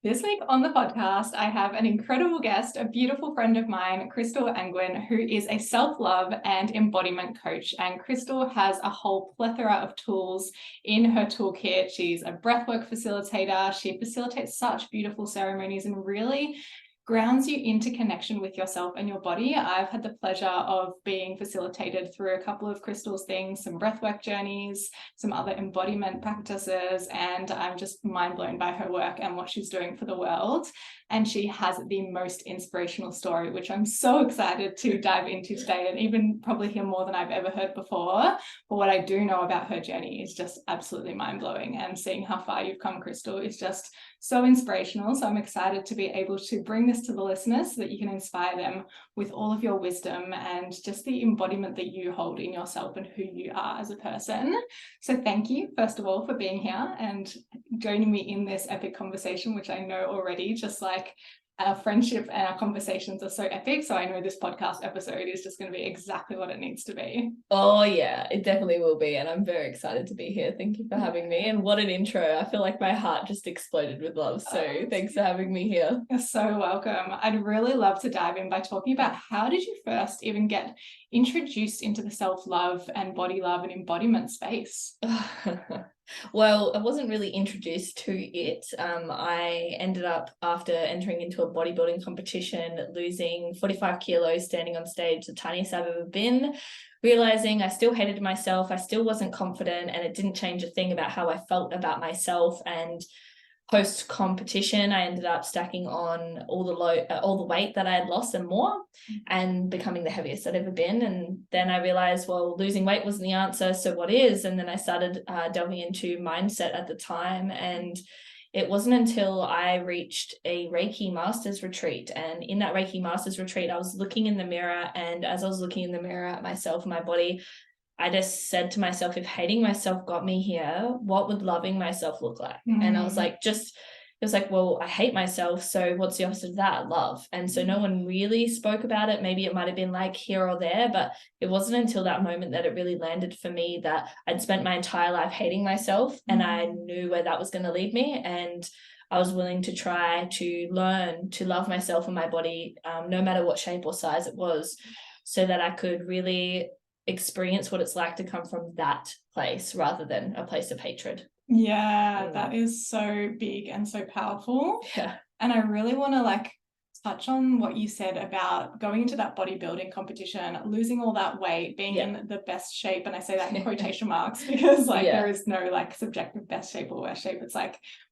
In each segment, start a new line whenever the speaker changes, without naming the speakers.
This week on the podcast, I have an incredible guest, a beautiful friend of mine, Crystal Angwin, who is a self-love and embodiment coach. And Crystal has a whole plethora of tools in her toolkit. She's a breathwork facilitator. She facilitates such beautiful ceremonies and really grounds you into connection with yourself and your body. I've had the pleasure of being facilitated through a couple of Crystal's things, some breathwork journeys, some other embodiment practices, and I'm just mind blown by her work and what she's doing for the world. And she has the most inspirational story, which I'm so excited to dive into today and even probably hear more than I've ever heard before. But what I do know about her journey is just absolutely mind blowing, and seeing how far you've come, Crystal, is just so inspirational. So I'm excited to be able to bring this to the listeners so that you can inspire them with all of your wisdom and just the embodiment that you hold in yourself and who you are as a person. So thank you, first of all, for being here and joining me in this epic conversation, which I know already, just like our friendship and our conversations are so epic. So I know this podcast episode is just going to be exactly what it needs to be.
Oh yeah, it definitely will be. And I'm very excited to be here. Thank you for having me. And what an intro. I feel like my heart just exploded with love. So thanks for having me here.
You're so welcome. I'd really love to dive in by talking about how did you first even get introduced into the self-love and body love and embodiment space?
Well, I wasn't really introduced to it. I ended up, after entering into a bodybuilding competition, losing 45 kilos, standing on stage, the tiniest I've ever been, realizing I still hated myself. I still wasn't confident, and it didn't change a thing about how I felt about myself. And post competition, I ended up stacking on all the weight that I had lost and more, and becoming the heaviest I'd ever been. And then I realized, well, losing weight wasn't the answer, so what is? And then I started delving into mindset at the time, and it wasn't until I reached a Reiki Masters retreat. And in that Reiki Masters retreat, I was looking in the mirror, and as I was looking in the mirror at myself and my body, I just said to myself, if hating myself got me here, what would loving myself look like? And I was like, it was like, well, I hate myself. So what's the opposite of that? Love. And so no one really spoke about it. Maybe it might've been like here or there, but it wasn't until that moment that it really landed for me, that I'd spent my entire life hating myself, and I knew where that was going to lead me. And I was willing to try to learn to love myself and my body, no matter what shape or size it was, so that I could really experience what it's like to come from that place rather than a place of hatred.
Yeah, that is so big and so powerful.
Yeah.
And I really want to touch on what you said about going into that bodybuilding competition, losing all that weight, being in the best shape. And I say that in quotation marks because there is no subjective best shape or worst shape. It's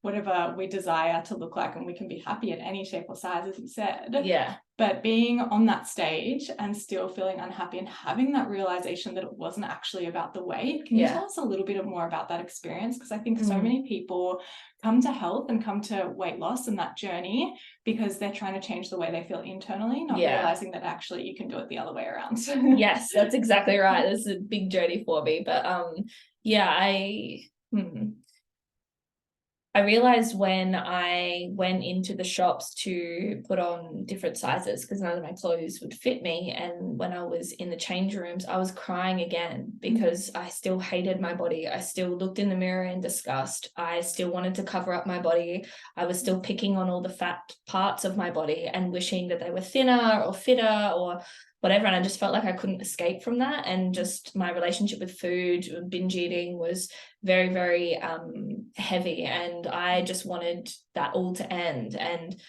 whatever we desire to look like, and we can be happy at any shape or size, as you said.
Yeah.
But being on that stage and still feeling unhappy and having that realization that it wasn't actually about the weight. Can you tell us a little bit more about that experience? Because I think so many people come to health and come to weight loss and that journey because they're trying to change the way they feel internally, not realizing that actually you can do it the other way around.
Yes, that's exactly right. This is a big journey for me. But I realized when I went into the shops to put on different sizes, because none of my clothes would fit me, and when I was in the change rooms, I was crying again because I still hated my body. I still looked in the mirror in disgust. I still wanted to cover up my body. I was still picking on all the fat parts of my body and wishing that they were thinner or fitter or whatever. And I just felt like I couldn't escape from that. And just my relationship with food, binge eating, was very, very heavy. And I just wanted that all to end. And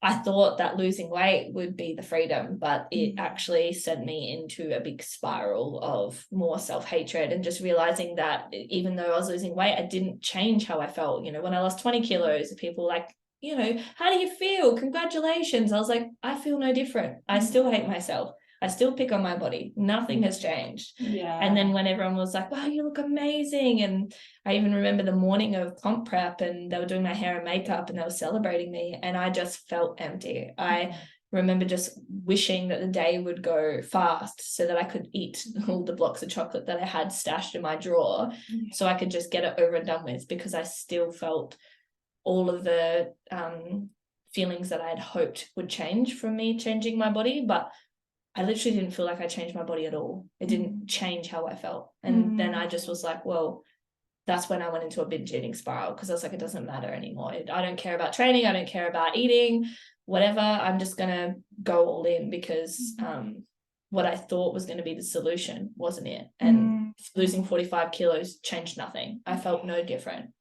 I thought that losing weight would be the freedom, but it actually sent me into a big spiral of more self-hatred, and just realizing that even though I was losing weight, I didn't change how I felt. When I lost 20 kilos, people were like, how do you feel? Congratulations. I was like, I feel no different. I still hate myself. I still pick on my body. Nothing has changed.
Yeah.
And then when everyone was like, wow, you look amazing. And I even remember the morning of comp prep, and they were doing my hair and makeup and they were celebrating me, and I just felt empty. I remember just wishing that the day would go fast so that I could eat all the blocks of chocolate that I had stashed in my drawer, so I could just get it over and done with, because I still felt all of the feelings that I had hoped would change from me changing my body. But I literally didn't feel like I changed my body at all. It didn't change how I felt. And then I just was like, well, that's when I went into a binge eating spiral, because I was like, it doesn't matter anymore. I don't care about training. I don't care about eating, whatever. I'm just going to go all in, because what I thought was going to be the solution wasn't it. And losing 45 kilos changed nothing. I felt no different.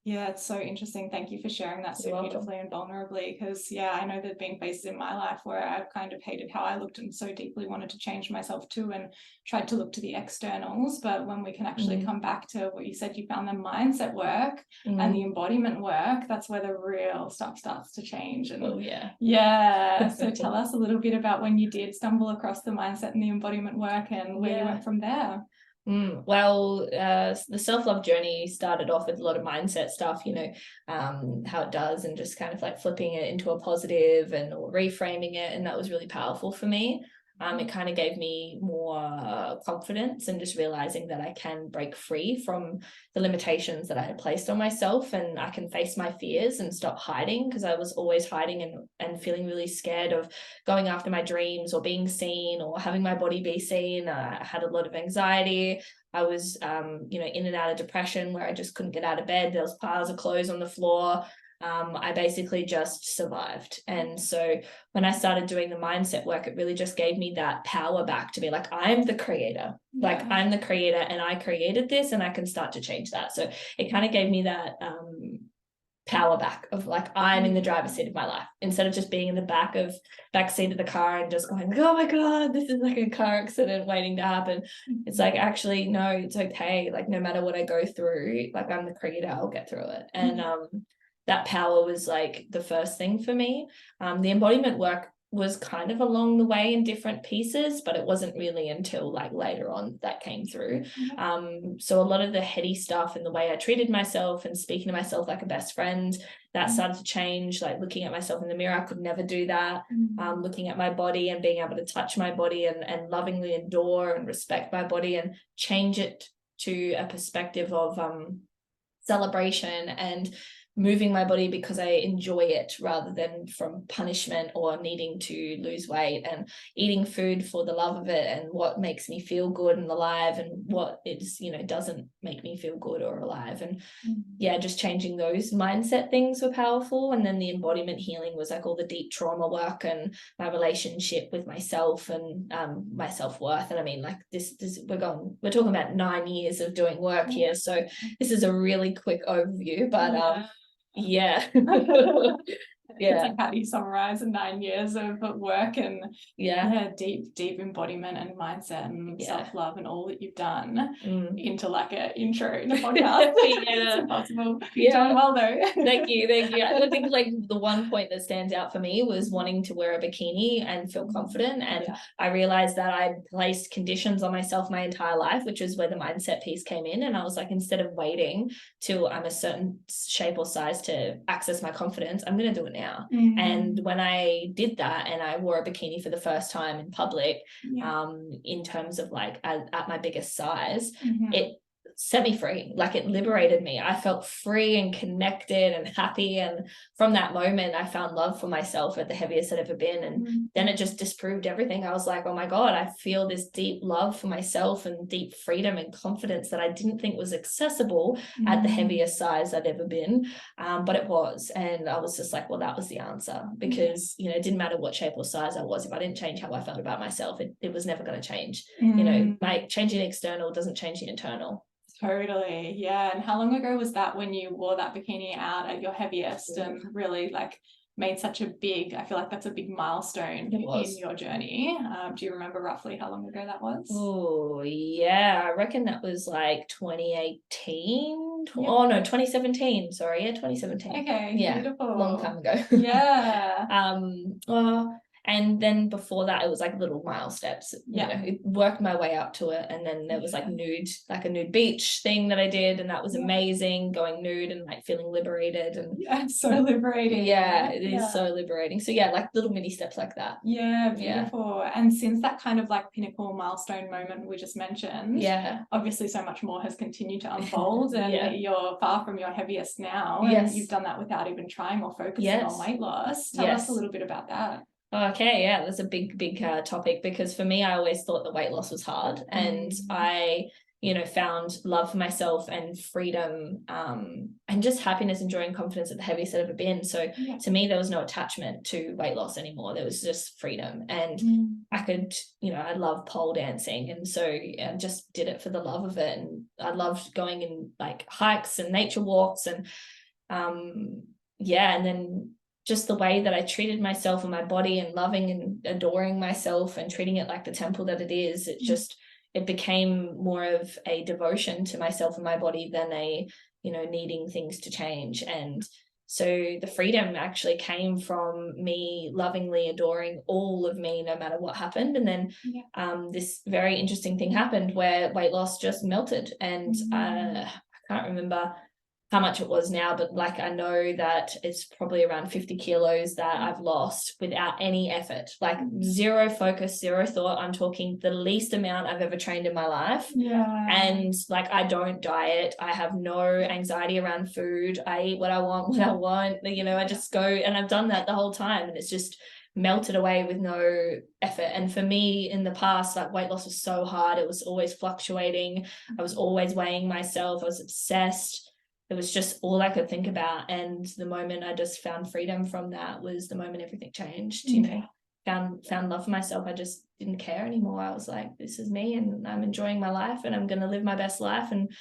Yeah, it's so interesting. Thank you for sharing that so beautifully and vulnerably, because yeah, I know there've been phases in my life where I've kind of hated how I looked and so deeply wanted to change myself too, and tried to look to the externals. But when we can actually come back to what you said, you found the mindset work and the embodiment work, that's where the real stuff starts to change. And yeah, so tell us a little bit about when you did stumble across the mindset and the embodiment work, and where you went from there.
Well, the self-love journey started off with a lot of mindset stuff, you know, how it does, and just kind of like flipping it into a positive and or reframing it. And that was really powerful for me. It kind of gave me more confidence, and just realizing that I can break free from the limitations that I had placed on myself, and I can face my fears and stop hiding, because I was always hiding and feeling really scared of going after my dreams or being seen or having my body be seen. I had a lot of anxiety. I was, you know, in and out of depression, where I just couldn't get out of bed. There was piles of clothes on the floor. I basically just survived. And so when I started doing the mindset work, it really just gave me that power back to be like, I'm the creator. Like, I'm the creator, and I created this, and I can start to change that. So it kind of gave me that power back of like, I'm in the driver's seat of my life, instead of just being in the back seat of the car and just going, oh my God, this is like a car accident waiting to happen. It's like, actually, no, it's okay. Like, no matter what I go through, like, I'm the creator, I'll get through it. And that power was like the first thing for me. The embodiment work was kind of along the way in different pieces, but it wasn't really until like later on that came through. So a lot of the heady stuff and the way I treated myself and speaking to myself like a best friend, that started to change. Like, looking at myself in the mirror, I could never do that. Looking at my body and being able to touch my body and lovingly adore and respect my body, and change it to a perspective of celebration and moving my body because I enjoy it, rather than from punishment or needing to lose weight, and eating food for the love of it and what makes me feel good and alive, and what is, you know, doesn't make me feel good or alive. And yeah, just changing those mindset things were powerful. And then the embodiment healing was like all the deep trauma work and my relationship with myself and my self-worth. And I mean, like, this we're talking about 9 years of doing work here, so this is a really quick overview, but yeah.
It's like, how do you summarize 9 years of work and deep embodiment and mindset and self-love and all that you've done into like an intro in a podcast? It's impossible. You're doing well though.
Thank you. I think like the one point that stands out for me was wanting to wear a bikini and feel confident, and I realized that I placed conditions on myself my entire life, which is where the mindset piece came in. And I was like, instead of waiting till I'm a certain shape or size to access my confidence, I'm going to do it now. And when I did that and I wore a bikini for the first time in public, in terms of like at my biggest size, it set me free. Like, it liberated me. I felt free and connected and happy, and from that moment I found love for myself at the heaviest I'd ever been. And then it just disproved everything. I was like, oh my God, I feel this deep love for myself and deep freedom and confidence that I didn't think was accessible at the heaviest size I'd ever been, but it was. And I was just like, well, that was the answer, because you know, it didn't matter what shape or size I was. If I didn't change how I felt about myself, it was never going to change. You know, my changing the external doesn't change the internal.
Totally. Yeah. And how long ago was that when you wore that bikini out at your heaviest and really like made such a big, I feel like that's a big milestone in your journey. Do you remember roughly how long ago that was?
Oh yeah, I reckon that was like 2018. Oh no, 2017. Sorry, 2017.
Okay, beautiful.
Long time ago. And then before that, it was like little mile steps. You know, it worked my way up to it. And then there was like a nude beach thing that I did, and that was amazing, going nude and like feeling liberated. And
so liberating.
It is so liberating. So like little mini steps like that.
Beautiful. And since that kind of like pinnacle milestone moment we just mentioned, obviously so much more has continued to unfold, and you're far from your heaviest now, and you've done that without even trying or focusing on weight loss. Tell us a little bit about that.
Okay, that's a big topic, because for me, I always thought the weight loss was hard, and I you know, found love for myself and freedom, and just happiness and joy and confidence at the heaviest I've ever been. So to me, there was no attachment to weight loss anymore. There was just freedom. And I could, you know, I love pole dancing. And so I just did it for the love of it. And I loved going in like hikes and nature walks and and then just the way that I treated myself and my body and loving and adoring myself and treating it like the temple that it is, it became more of a devotion to myself and my body than a, you know, needing things to change. And so the freedom actually came from me lovingly adoring all of me, no matter what happened. And then this very interesting thing happened where weight loss just melted. And I can't remember how much it was now, but like I know that it's probably around 50 kilos that I've lost without any effort, like zero focus, zero thought. I'm talking the least amount I've ever trained in my life. And like I don't diet, I have no anxiety around food, I eat what I want when I want, you know, I just go, and I've done that the whole time, and it's just melted away with no effort. And for me in the past, like weight loss was so hard. It was always fluctuating. I was always weighing myself. I was obsessed. It was just all I could think about. And the moment I just found freedom from that was the moment everything changed. You know, found love for myself. I just didn't care anymore. I was like, this is me, and I'm enjoying my life, and I'm going to live my best life, and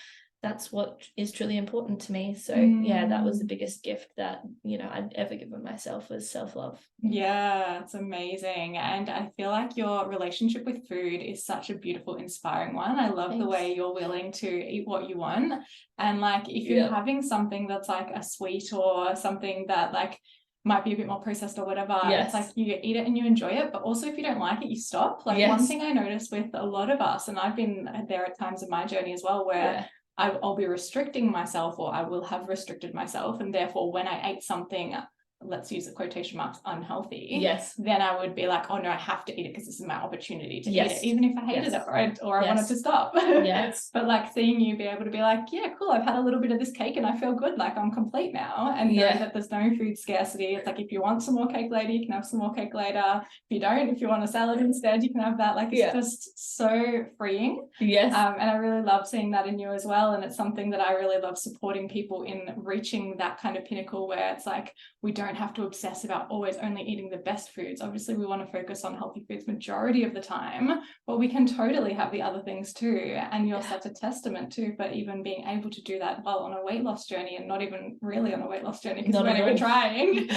that's what is truly important to me. So that was the biggest gift that, you know, I'd ever given myself, was self-love.
It's amazing. And I feel like your relationship with food is such a beautiful, inspiring one. I love the way you're willing to eat what you want. And like, if you're having something that's like a sweet or something that like might be a bit more processed or whatever, it's like you eat it and you enjoy it, but also if you don't like it, you stop. Like one thing I noticed with a lot of us, and I've been there at times in my journey as well, where I'll be restricting myself, or I will have restricted myself, and therefore when I ate something, let's use the quotation marks, unhealthy, then I would be like, oh no, I have to eat it because this is my opportunity to eat it, even if I hated it or I wanted to stop. But like seeing you be able to be like, yeah, cool, I've had a little bit of this cake and I feel good, like I'm complete now, and know that there's no food scarcity. It's like, if you want some more cake later, you can have some more cake later. If you don't, if you want a salad instead, you can have that. Like it's just so freeing. And I really love seeing that in you as well. And it's something that I really love supporting people in, reaching that kind of pinnacle where it's like, we don't have to obsess about always only eating the best foods. Obviously we want to focus on healthy foods majority of the time, but we can totally have the other things too. And you're such a testament to, but even being able to do that while on a weight loss journey, and not even really on a weight loss journey because you weren't even trying.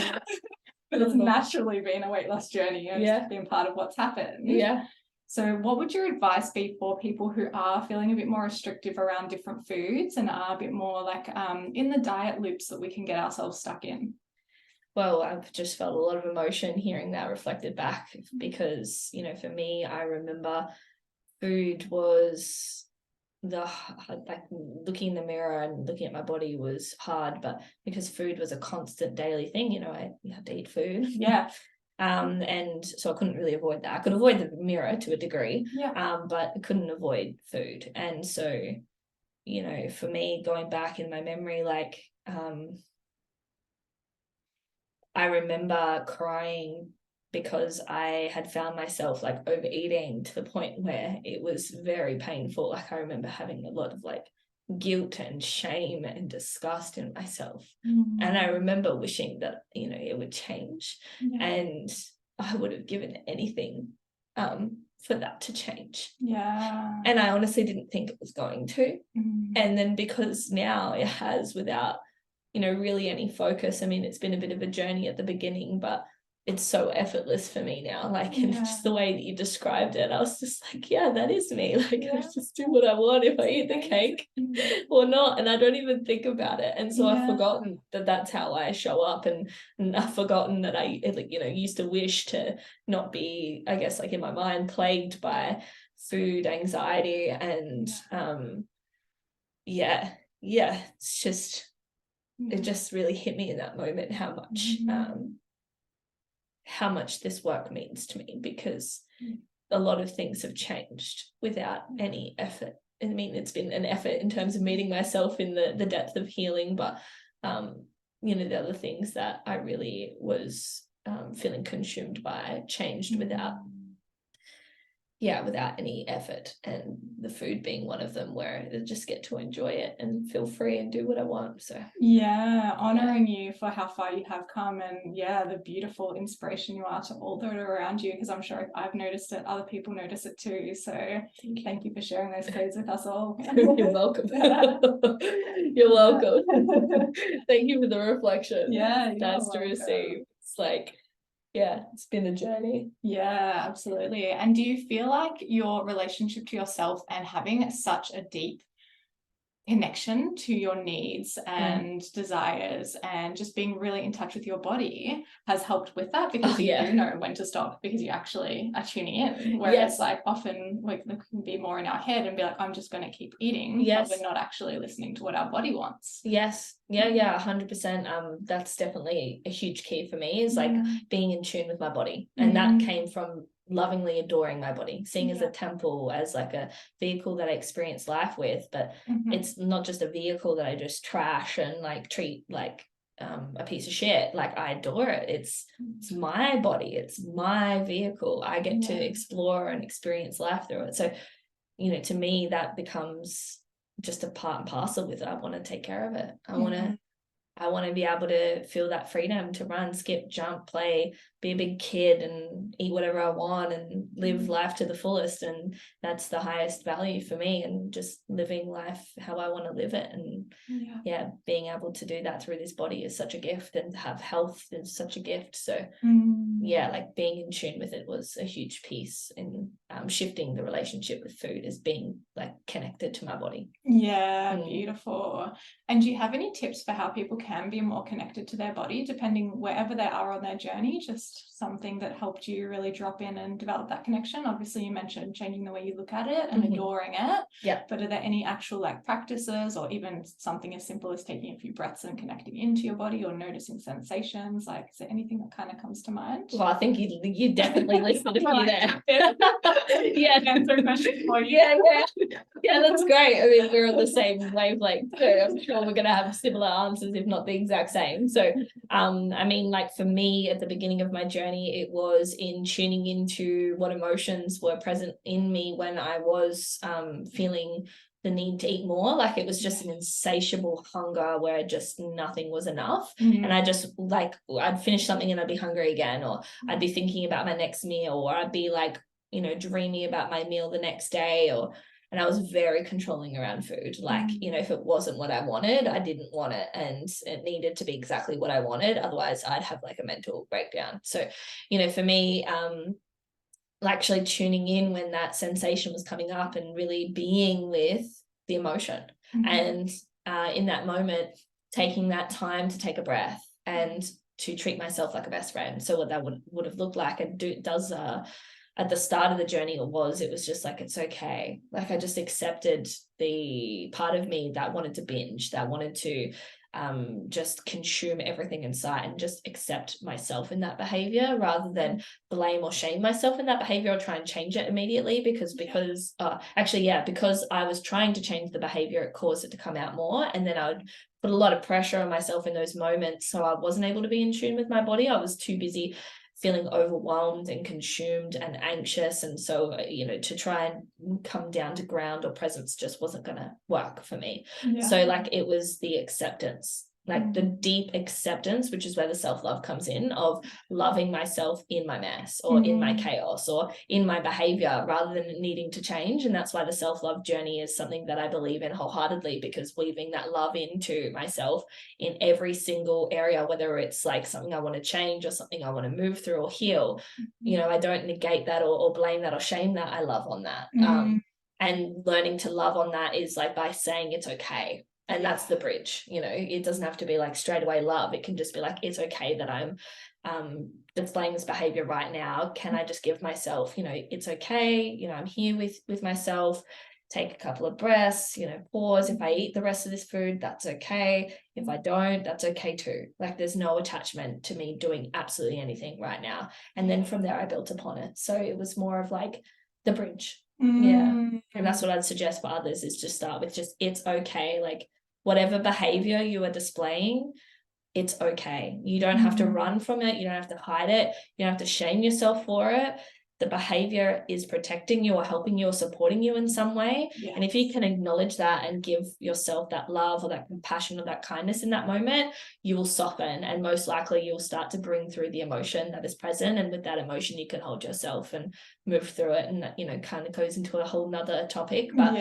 But it's naturally been a weight loss journey, and it's been part of what's happened. So what would your advice be for people who are feeling a bit more restrictive around different foods and are a bit more like in the diet loops that we can get ourselves stuck in?
Well, I've just felt a lot of emotion hearing that reflected back, because, you know, for me, I remember food was like looking in the mirror and looking at my body was hard, but because food was a constant daily thing, you know, I had to eat food. And so I couldn't really avoid that. I could avoid the mirror to a degree, but I couldn't avoid food. And so, you know, for me, going back in my memory, like, I remember crying because I had found myself like overeating to the point where it was very painful. Like I remember having a lot of like guilt and shame and disgust in myself. And I remember wishing that, you know, it would change. And I would have given anything for that to change. And I honestly didn't think it was going to. And then because now it has, without, you know, really any focus. I mean, it's been a bit of a journey at the beginning, but it's so effortless for me now. Like, and just the way that you described it, I was just like, yeah, that is me. Like, I just do what I want if I eat the cake or not. And I don't even think about it. And so I've forgotten that that's how I show up. And I've forgotten that I, you know, used to wish to not be, I guess, like in my mind, plagued by food anxiety. And it's just, it just really hit me in that moment how much this work means to me, because a lot of things have changed without any effort. I mean, it's been an effort in terms of meeting myself in the depth of healing, but you know, the other things that I really was feeling consumed by changed without without any effort, and the food being one of them, where I just get to enjoy it and feel free and do what I want. So
honoring you for how far you have come, and the beautiful inspiration you are to all that are around you, because I'm sure if I've noticed it, other people notice it too. So thank you for sharing those codes with us all.
You're welcome. You're welcome. Thank you for the reflection. Nice to receive. It's like, it's been a journey.
Yeah, absolutely. And do you feel like your relationship to yourself and having such a deep connection to your needs and desires and just being really in touch with your body has helped with that, because you do know when to stop, because you actually are tuning in, whereas like often we can be more in our head and be like, I'm just going to keep eating, but we're not actually listening to what our body wants.
100%. That's definitely a huge key for me, is like being in tune with my body, and that came from lovingly adoring my body, seeing as a temple, as like a vehicle that I experience life with, but it's not just a vehicle that I just trash and like treat like a piece of shit. Like, I adore it. It's my body, it's my vehicle. I get to explore and experience life through it. So, you know, to me that becomes just a part and parcel with it. I want to take care of it. I want to be able to feel that freedom to run, skip, jump, play, be a big kid and eat whatever I want and live life to the fullest. And that's the highest value for me, and just living life how I want to live it. And being able to do that through this body is such a gift, and to have health is such a gift. So like being in tune with it was a huge piece in shifting the relationship with food, is being like connected to my body.
Beautiful. And do you have any tips for how people can be more connected to their body, depending wherever they are on their journey? Just something that helped you really drop in and develop that connection. Obviously you mentioned changing the way you look at it and adoring it, but are there any actual like practices, or even something as simple as taking a few breaths and connecting into your body, or noticing sensations? Like, is there anything that kind of comes to mind?
Well, I think you definitely listed a few there.
Answer question for you.
That's great. I mean, we're on the same wavelength, so I'm sure we're going to have similar answers, if not the exact same. So I mean, like for me at the beginning of my journey, it was in tuning into what emotions were present in me when I was feeling the need to eat more. Like, it was just an insatiable hunger where just nothing was enough. And I just like, I'd finish something and I'd be hungry again, or I'd be thinking about my next meal, or I'd be like, you know, dreaming about my meal the next day, and I was very controlling around food. Like, you know, if it wasn't what I wanted, I didn't want it, and it needed to be exactly what I wanted. Otherwise I'd have like a mental breakdown. So, you know, for me, actually tuning in when that sensation was coming up and really being with the emotion, and in that moment taking that time to take a breath and to treat myself like a best friend. So what that would have looked like, and does at the start of the journey, it was just like, it's okay. Like, I just accepted the part of me that wanted to binge, that wanted to just consume everything in sight, and just accept myself in that behavior, rather than blame or shame myself in that behavior or try and change it immediately, because I was trying to change the behavior, it caused it to come out more, and then I would put a lot of pressure on myself in those moments, so I wasn't able to be in tune with my body. I was too busy feeling overwhelmed and consumed and anxious, and so you know, to try and come down to ground or presence just wasn't going to work for me. So like, it was the acceptance, like the deep acceptance, which is where the self-love comes in, of loving myself in my mess, or in my chaos, or in my behavior, rather than needing to change. And that's why the self-love journey is something that I believe in wholeheartedly, because weaving that love into myself in every single area, whether it's like something I want to change or something I want to move through or heal, you know, I don't negate that or blame that or shame that. I love on that. And learning to love on that is like by saying it's okay. And that's the bridge. You know, it doesn't have to be like straight away love. It can just be like, it's okay that I'm displaying this behavior right now. Can I just give myself, you know, it's okay, you know, I'm here with myself. Take a couple of breaths, you know, pause. If I eat the rest of this food, that's okay. If I don't, that's okay too. Like, there's no attachment to me doing absolutely anything right now. And then from there I built upon it. So it was more of like the bridge. And that's what I'd suggest for others, is just start with just, it's okay. Like, whatever behavior you are displaying, it's okay. You don't have to run from it. You don't have to hide it. You don't have to shame yourself for it. the behavior is protecting you or helping you or supporting you in some way.
Yes.
And if you can acknowledge that and give yourself that love or that compassion or that kindness in that moment, you will soften, and most likely you'll start to bring through the emotion that is present. And with that emotion, you can hold yourself and move through it. And that, you know, kind of goes into a whole nother topic. But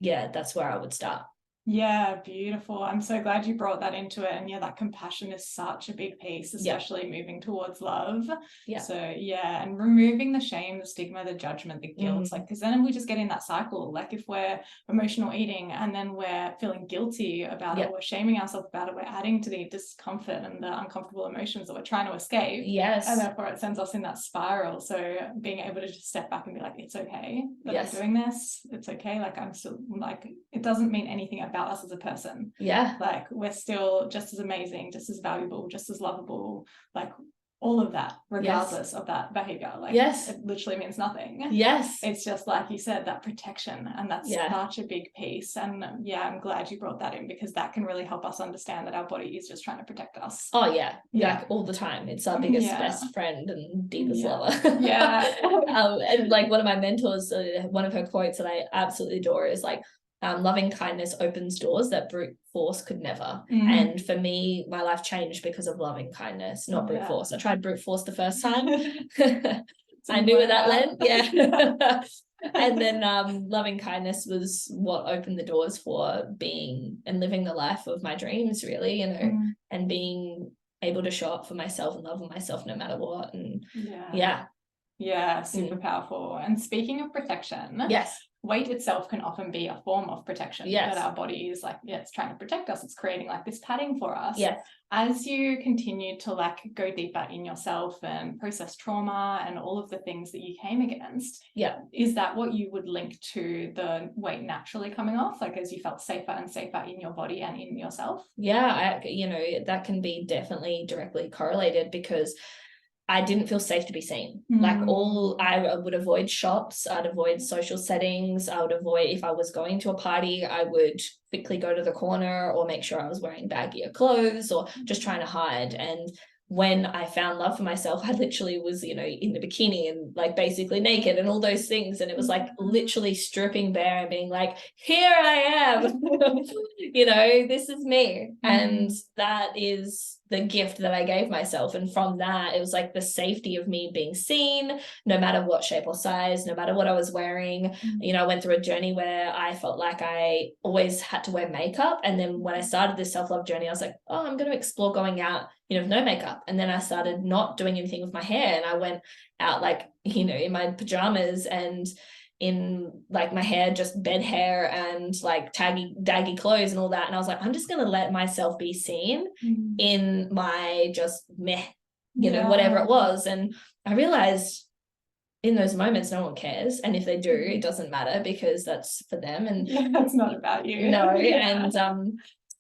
yeah, that's where I would start.
Yeah, beautiful. I'm so glad you brought that into it. And yeah, that compassion is such a big piece, especially moving towards love.
Yeah.
So yeah, and removing the shame, the stigma, the judgment, the guilt, like, because then we just get in that cycle. Like if we're emotional eating and then we're feeling guilty about it, or we're shaming ourselves about it, we're adding to the discomfort and the uncomfortable emotions that we're trying to escape.
Yes.
And therefore it sends us in that spiral. So being able to just step back and be like, it's okay that I'm doing this. It's okay. Like I'm still, like, it doesn't mean anything about us as a person.
Yeah.
Like we're still just as amazing, just as valuable, just as lovable, like all of that, regardless of that behavior. Like it literally means nothing.
Yes.
It's just like you said, that protection, and that's such a big piece. And yeah, I'm glad you brought that in, because that can really help us understand that our body is just trying to protect us.
Oh yeah, like all the time. It's our biggest best friend and deepest lover. And like one of my mentors, one of her quotes that I absolutely adore is like, loving kindness opens doors that brute force could never. And for me, my life changed because of loving kindness, not brute force. I tried brute force the first time. I knew where that led. Yeah. And then loving kindness was what opened the doors for being and living the life of my dreams, really, you know, and being able to show up for myself and love myself no matter what. And
super powerful. And speaking of protection, weight itself can often be a form of protection that our body is like, it's trying to protect us. It's creating like this padding for us. As you continue to like go deeper in yourself and process trauma and all of the things that you came against, is that what you would link to the weight naturally coming off? Like as you felt safer and safer in your body and in yourself?
Yeah, you know, that can be definitely directly correlated, because I didn't feel safe to be seen. Like I would avoid shops, I'd avoid social settings, I would avoid, if I was going to a party, I would quickly go to the corner or make sure I was wearing baggier clothes or just trying to hide. And when I found love for myself, I literally was, you know, in the bikini and like basically naked and all those things. And it was like literally stripping bare and being like, here I am, you know, this is me. And that is the gift that I gave myself. And from that, it was like the safety of me being seen, no matter what shape or size, no matter what I was wearing. You know, I went through a journey where I felt like I always had to wear makeup. And then when I started this self-love journey, I was like, oh, I'm going to explore going out, you know, with no makeup. And then I started not doing anything with my hair. And I went out like, you know, in my pajamas and in like my hair, just bed hair and like daggy clothes and all that. And I was like, I'm just going to let myself be seen in my just meh, you know, whatever it was. And I realized in those moments, no one cares. And if they do, it doesn't matter, because that's for them. And
that's not about you.
No.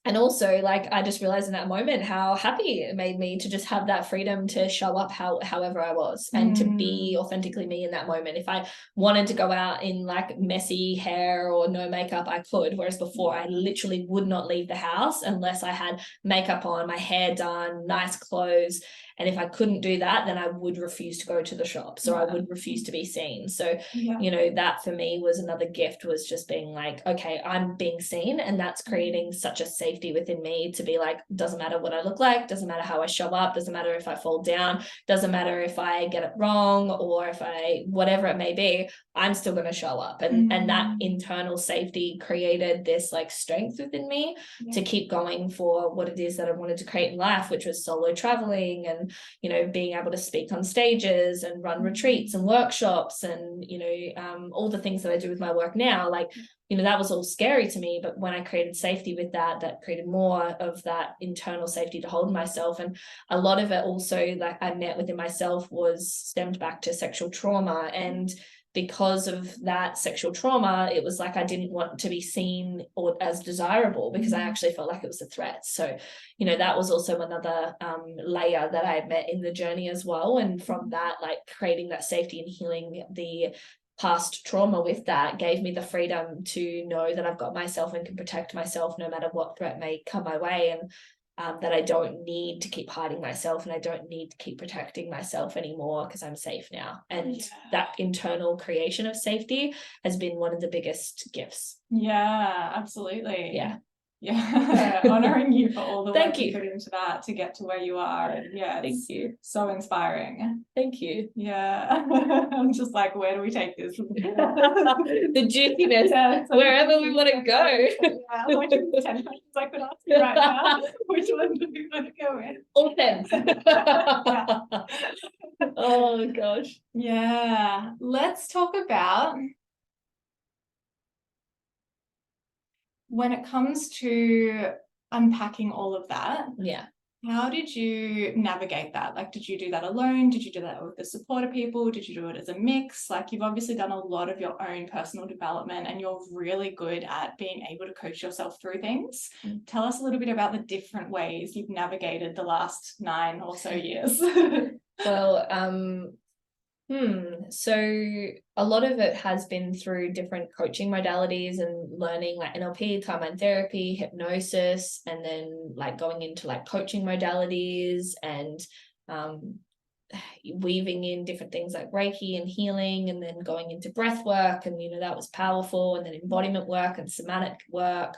And also, like, I just realized in that moment how happy it made me to just have that freedom to show up however I was and to be authentically me in that moment. If I wanted to go out in like messy hair or no makeup, I could. Whereas before, I literally would not leave the house unless I had makeup on, my hair done, nice clothes. And if I couldn't do that, then I would refuse to go to the shops, or I would refuse to be seen. So, you know, that for me was another gift, was just being like, okay, I'm being seen. And that's creating such a safety within me to be like, doesn't matter what I look like, doesn't matter how I show up, doesn't matter if I fall down, doesn't matter if I get it wrong or if I, whatever it may be, I'm still going to show up. And that internal safety created this like strength within me to keep going for what it is that I wanted to create in life, which was solo traveling and, you know, being able to speak on stages and run retreats and workshops and, you know, all the things that I do with my work now. Like, you know, that was all scary to me, but when I created safety with that, that created more of that internal safety to hold myself. And a lot of it also, like, I met within myself was stemmed back to sexual trauma. And because of that sexual trauma, it was like I didn't want to be seen or as desirable, because I actually felt like it was a threat. So, you know, that was also another layer that I met in the journey as well. And from that, like creating that safety and healing the past trauma with that gave me the freedom to know that I've got myself and can protect myself no matter what threat may come my way. And that I don't need to keep hiding myself and I don't need to keep protecting myself anymore because I'm safe now. And that internal creation of safety has been one of the biggest gifts.
Yeah, absolutely.
Yeah.
Honoring you for all the
Thank
work you put into that to get to where you are. And
Thank you.
So inspiring.
Thank you.
Yeah. I'm just like, where do we take this?
The juiciness, wherever we want to go.
Yeah, which 10 questions I could ask you right now. Which one do we want to go in?
All 10. Oh gosh.
Yeah. Let's talk about when it comes to unpacking all of that.
Yeah.
How did you navigate that? Like, did you do that alone? Did you do that with the support of people? Did you do it as a mix? Like, you've obviously done a lot of your own personal development and you're really good at being able to coach yourself through things. Tell us a little bit about the different ways you've navigated the last 9 or so years.
Well, so a lot of it has been through different coaching modalities and learning like NLP, timeline therapy, hypnosis, and then like going into like coaching modalities and weaving in different things like Reiki and healing, and then going into breath work, and that was powerful, and then embodiment work and somatic work.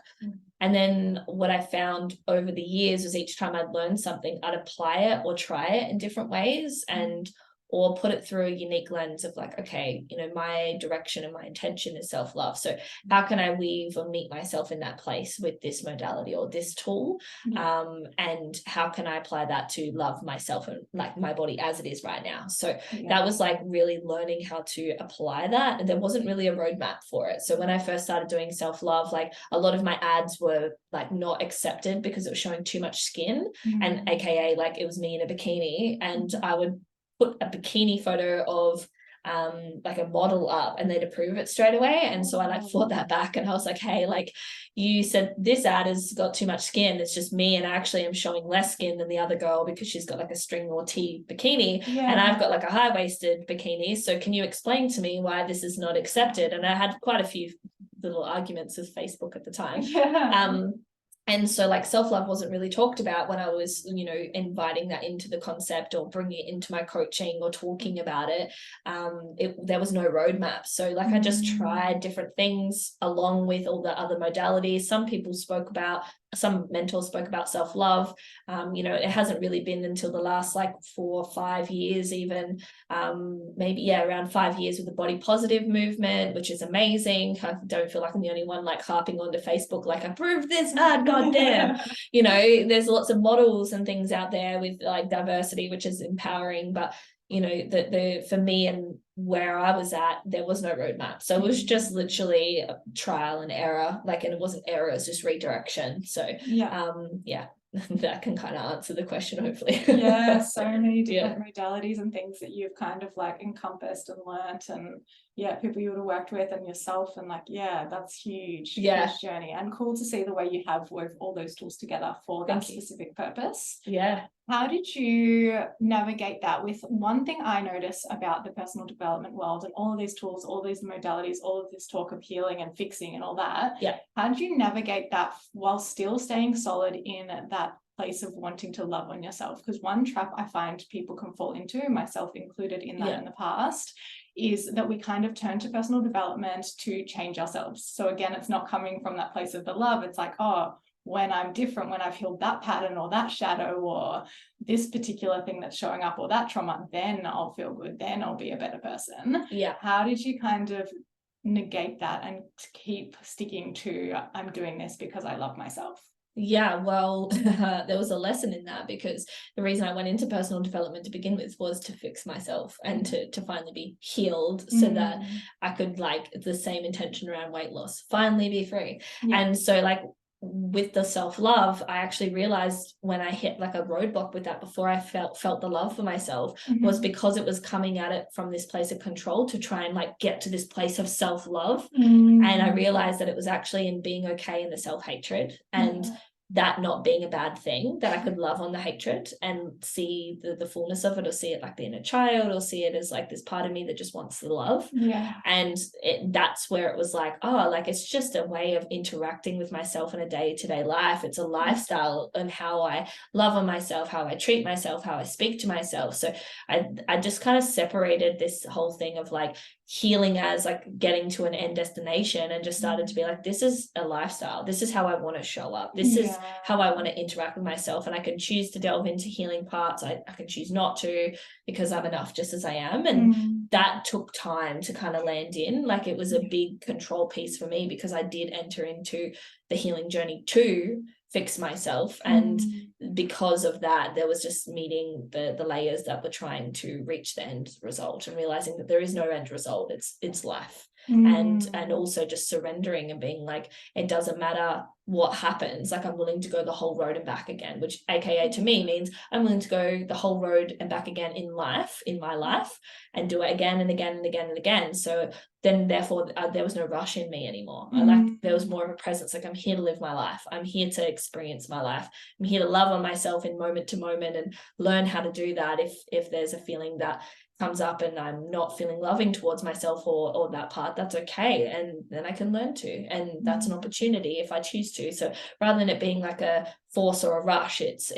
And then what I found over the years was each time I'd learn something, I'd apply it or try it in different ways, and or put it through a unique lens of like, okay, my direction and my intention is self-love. So how can I weave or meet myself in that place with this modality or this tool? And how can I apply that to love myself and like my body as it is right now? So that was like really learning how to apply that. And there wasn't really a roadmap for it. So when I first started doing self-love, like a lot of my ads were like not accepted because it was showing too much skin, and AKA like it was me in a bikini, and I would put a bikini photo of like a model up and they'd approve it straight away. And so I like fought that back, and I was like, hey, like you said this ad has got too much skin, it's just me, and I actually am showing less skin than the other girl because she's got like a string or tee bikini, and I've got like a high-waisted bikini, so can you explain to me why this is not accepted? And I had quite a few little arguments with Facebook at the time. And so like self-love wasn't really talked about when I was, inviting that into the concept or bringing it into my coaching or talking about it. There was no roadmap. So like I just tried different things along with all the other modalities. Some mentors spoke about self-love. It hasn't really been until the last like 4 or 5 years, even around 5 years with the body positive movement, which is amazing. I don't feel like I'm the only one like harping onto Facebook like, approve this ad, goddamn. There's lots of models and things out there with like diversity, which is empowering, but for me and where I was at, there was no roadmap. So it was just literally a trial and error, and it wasn't error, it's just redirection. So that can kind of answer the question, hopefully.
So many different modalities and things that you've kind of like encompassed and learnt, and people you would have worked with and yourself, and that's huge. Huge journey, and cool to see the way you have wove all those tools together for that specific purpose. How did you navigate that? With one thing I notice about the personal development world and all of these tools, all these modalities, all of this talk of healing and fixing and all that, how did you navigate that while still staying solid in that place of wanting to love on yourself? Because one trap I find people can fall into, myself included in that in the past, is that we kind of turn to personal development to change ourselves. So again, it's not coming from that place of the love. It's like, oh, when I'm different, when I've healed that pattern or that shadow or this particular thing that's showing up or that trauma, then I'll feel good, then I'll be a better person. How did you kind of negate that and keep sticking to, I'm doing this because I love myself?
Well, there was a lesson in that, because the reason I went into personal development to begin with was to fix myself and to finally be healed, so that I could, like, the same intention around weight loss, finally be free. And so like with the self-love, I actually realized when I hit like a roadblock with that before I felt the love for myself, was because it was coming at it from this place of control to try and like get to this place of self-love. And I realized that it was actually in being okay in the self-hatred. And that not being a bad thing, that I could love on the hatred and see the fullness of it, or see it like the inner child, or see it as like this part of me that just wants the love.
Yeah.
And that's where it was like, oh, like it's just a way of interacting with myself in a day-to-day life. It's a lifestyle and how I love on myself, how I treat myself, how I speak to myself. So I just kind of separated this whole thing of like healing as like getting to an end destination, and just started to be like, this is a lifestyle, this is how I want to show up, this is how I want to interact with myself. And I can choose to delve into healing parts, I can choose not to, because I'm enough just as I am. And that took time to kind of land in. Like it was a big control piece for me, because I did enter into the healing journey to fix myself, and because of that there was just meeting the layers that were trying to reach the end result, and realizing that there is no end result, it's life. And also just surrendering and being like, it doesn't matter what happens, like I'm willing to go the whole road and back again, which aka to me means I'm willing to go the whole road and back again in life, in my life, and do it again and again and again and again. So then therefore there was no rush in me anymore. There was more of a presence, like I'm here to live my life, I'm here to experience my life, I'm here to love on myself in moment to moment, and learn how to do that if there's a feeling that comes up and I'm not feeling loving towards myself or that part, that's okay. And then I can learn to, and that's an opportunity if I choose to. So rather than it being like a force or a rush, it's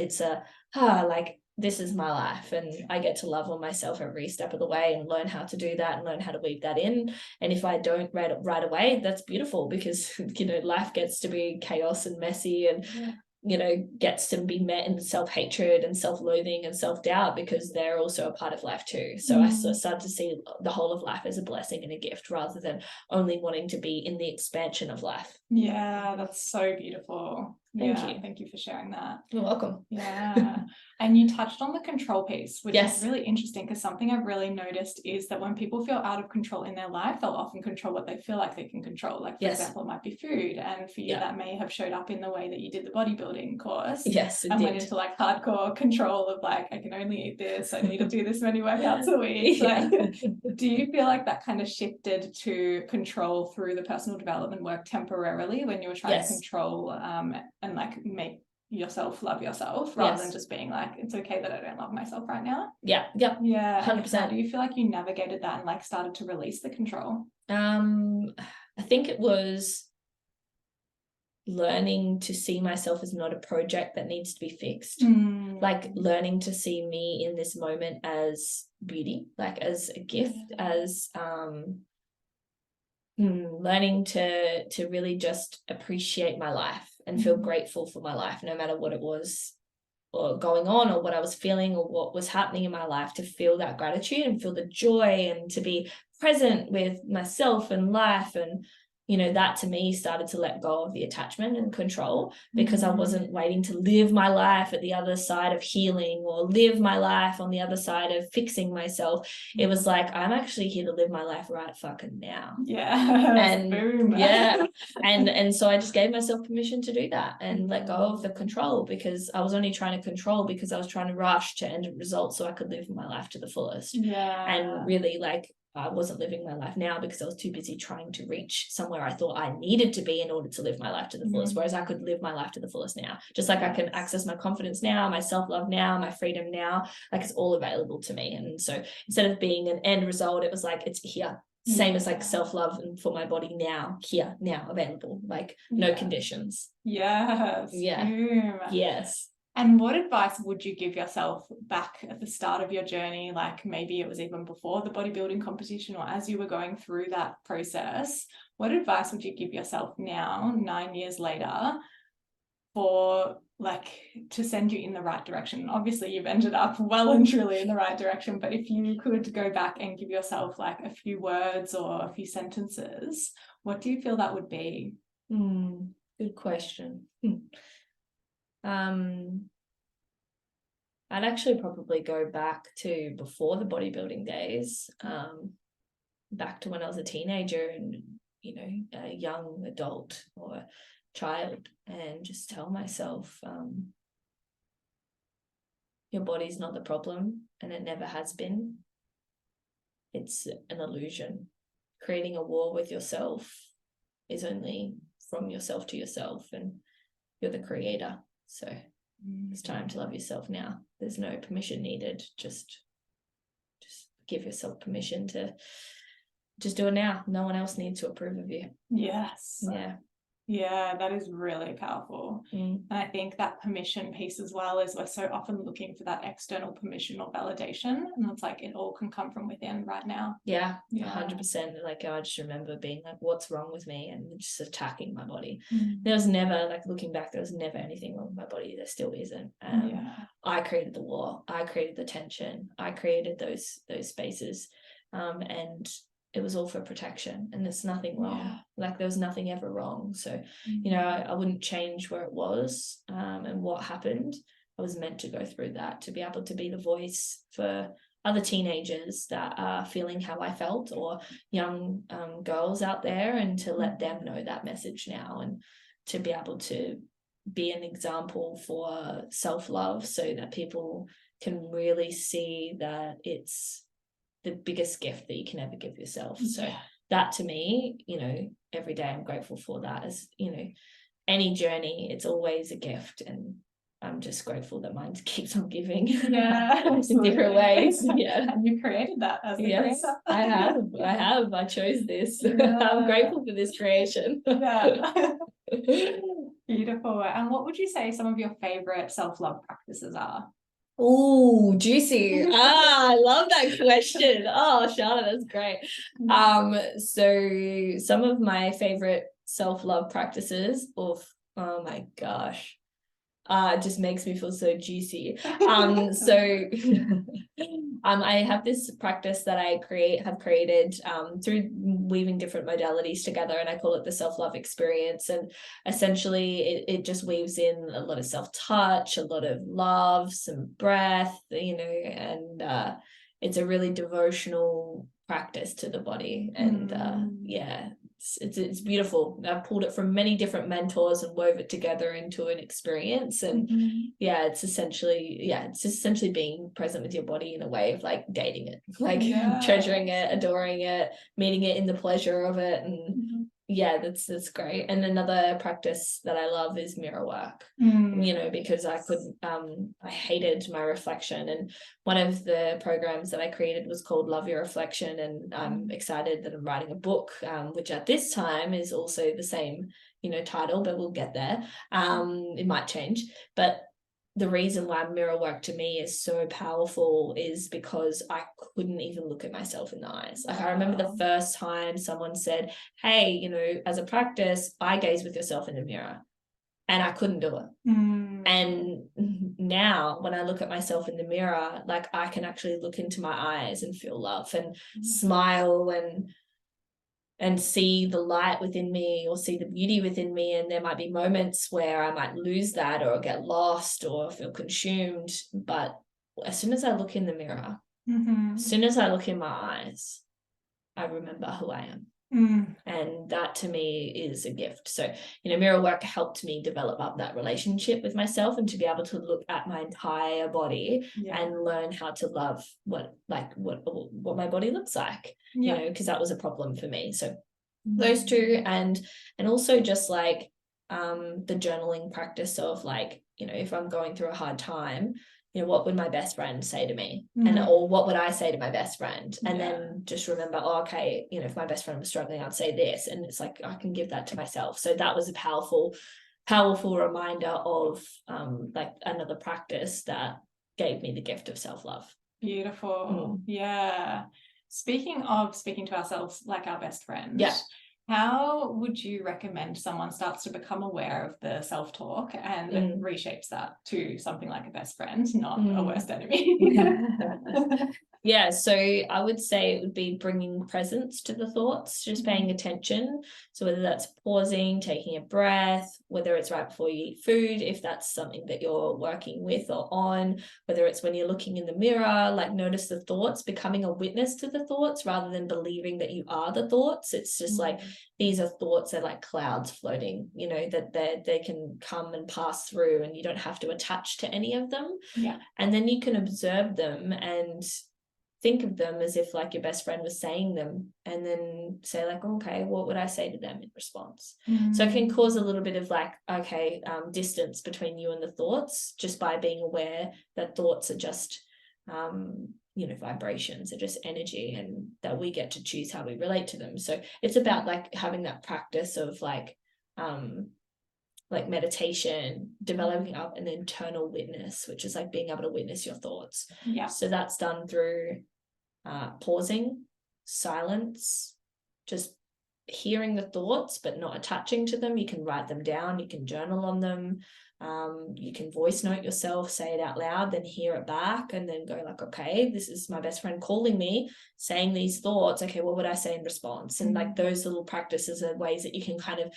like this is my life, and I get to love on myself every step of the way, and learn how to do that, and learn how to weave that in. And if I don't right away, that's beautiful, because life gets to be chaos and messy, and gets to be met in self-hatred and self-loathing and self-doubt, because they're also a part of life too. So I started to see the whole of life as a blessing and a gift, rather than only wanting to be in the expansion of life.
Yeah, that's so beautiful.
Thank
you for sharing that.
You're welcome.
Yeah. And you touched on the control piece, which
Yes.
is really interesting, because something I've really noticed is that when people feel out of control in their life, they'll often control what they feel like they can control. Like, for example, it might be food. And for you, that may have showed up in the way that you did the bodybuilding course.
Yes, it
and
did.
Went into like hardcore control of like, I can only eat this, I need to do this many workouts a week. Like, do you feel like that kind of shifted to control through the personal development work temporarily, when you were trying to control and like make yourself love yourself, rather than just being like, it's okay that I don't love myself right now? Yeah 100%. How do you feel like you navigated that and like started to release the control?
I think it was learning to see myself as not a project that needs to be fixed. Like learning to see me in this moment as beauty, like as a gift, as learning to really just appreciate my life and feel grateful for my life, no matter what it was or going on, or what I was feeling, or what was happening in my life, to feel that gratitude and feel the joy, and to be present with myself and life. And that to me started to let go of the attachment and control, because I wasn't waiting to live my life at the other side of healing, or live my life on the other side of fixing myself. It was like, I'm actually here to live my life right fucking now. And boom. And so I just gave myself permission to do that, and let go of the control, because I was only trying to control because I was trying to rush to end results so I could live my life to the fullest. And really, like, I wasn't living my life now because I was too busy trying to reach somewhere I thought I needed to be in order to live my life to the fullest. Whereas I could live my life to the fullest now. Just like I can access my confidence now, my self-love now, my freedom now, like it's all available to me. And so instead of being an end result, it was like, it's here. Same as like self-love and for my body now, here, now, available, like no conditions. Yes.
And what advice would you give yourself back at the start of your journey? Like maybe it was even before the bodybuilding competition, or as you were going through that process, what advice would you give yourself now, 9 years later, for like to send you in the right direction? Obviously you've ended up well and truly in the right direction, but if you could go back and give yourself like a few words or a few sentences, what do you feel that would be?
Good question. I'd actually probably go back to before the bodybuilding days, back to when I was a teenager and a young adult or child, and just tell myself, your body's not the problem, and it never has been. It's an illusion. Creating a war with yourself is only from yourself to yourself, and you're the creator. So it's time to love yourself now. There's no permission needed. Just give yourself permission to just do it now. No one else needs to approve of you.
Yes.
Yeah,
that is really powerful. And I think that permission piece as well is we're so often looking for that external permission or validation, and it's like it all can come from within right now.
100%. Like I just remember being like, what's wrong with me, and just attacking my body. There was never, like looking back, there was never anything wrong with my body. There still isn't. I created the war, I created the tension, I created those spaces, and it was all for protection, and there's nothing wrong. Like there was nothing ever wrong. So you know, I wouldn't change where it was, and what happened. I was meant to go through that to be able to be the voice for other teenagers that are feeling how I felt, or young girls out there, and to let them know that message now, and to be able to be an example for self-love, so that people can really see that it's the biggest gift that you can ever give yourself. So that, to me, you know, every day I'm grateful for that. As you know, any journey, it's always a gift, and I'm just grateful that mine keeps on giving in different ways.
And you created that as the creator.
I chose this. I'm grateful for this creation.
Beautiful. And what would you say some of your favorite self-love practices are?
Oh, juicy. I love that question. Oh, Shahna, that's great. So some of my favorite self-love practices, oh my gosh. It just makes me feel so juicy. I have this practice that I have created through weaving different modalities together, and I call it the self-love experience. And essentially it just weaves in a lot of self-touch, a lot of love, some breath, you know, and it's a really devotional practice to the body. And it's beautiful. I've pulled it from many different mentors and wove it together into an experience. And it's essentially being present with your body in a way of like dating it, like treasuring it, adoring it, meeting it in the pleasure of it. And that's great. And another practice that I love is mirror work, you know, because I hated my reflection, and one of the programs that I created was called Love Your Reflection, and I'm excited that I'm writing a book, which at this time is also the same, you know, title, but we'll get there. It might change, but the reason why mirror work to me is so powerful is because I couldn't even look at myself in the eyes. Like I remember the first time someone said, hey, you know, as a practice, eye gaze with yourself in the mirror, and I couldn't do it. And now when I look at myself in the mirror, like I can actually look into my eyes and feel love and smile and see the light within me, or see the beauty within me. And there might be moments where I might lose that, or get lost, or feel consumed. But as soon as I look in the mirror, as soon as I look in my eyes, I remember who I am. And that to me is a gift. So, you know, mirror work helped me develop up that relationship with myself, and to be able to look at my entire body and learn how to love what my body looks like, you know, because that was a problem for me. So those two, and also just like the journaling practice of like, you know, if I'm going through a hard time, you know, what would my best friend say to me? And or what would I say to my best friend? And then just remember, okay, you know, if my best friend was struggling, I'd say this. And it's like I can give that to myself. So that was a powerful reminder of like another practice that gave me the gift of self-love.
Beautiful. Speaking to ourselves like our best friend, how would you recommend someone starts to become aware of the self-talk and reshapes that to something like a best friend, not a worst enemy?
So I would say it would be bringing presence to the thoughts, just paying attention. So whether that's pausing, taking a breath, whether it's right before you eat food, if that's something that you're working with or on, whether it's when you're looking in the mirror, like notice the thoughts, becoming a witness to the thoughts rather than believing that you are the thoughts. It's just like these are thoughts, they're like clouds floating, you know, that they can come and pass through, and you don't have to attach to any of them. And then you can observe them and think of them as if like your best friend was saying them, and then say like, okay, what would I say to them in response? So it can cause a little bit of like, okay, distance between you and the thoughts, just by being aware that thoughts are just vibrations, are just energy, and that we get to choose how we relate to them. So it's about like having that practice of like meditation, developing up an internal witness, which is like being able to witness your thoughts.
Yeah.
So that's done through pausing, silence, just hearing the thoughts but not attaching to them. You can write them down, you can journal on them, you can voice note yourself, say it out loud, then hear it back, and then go like, okay, this is my best friend calling me, saying these thoughts. Okay, what would I say in response? And like those little practices are ways that you can kind of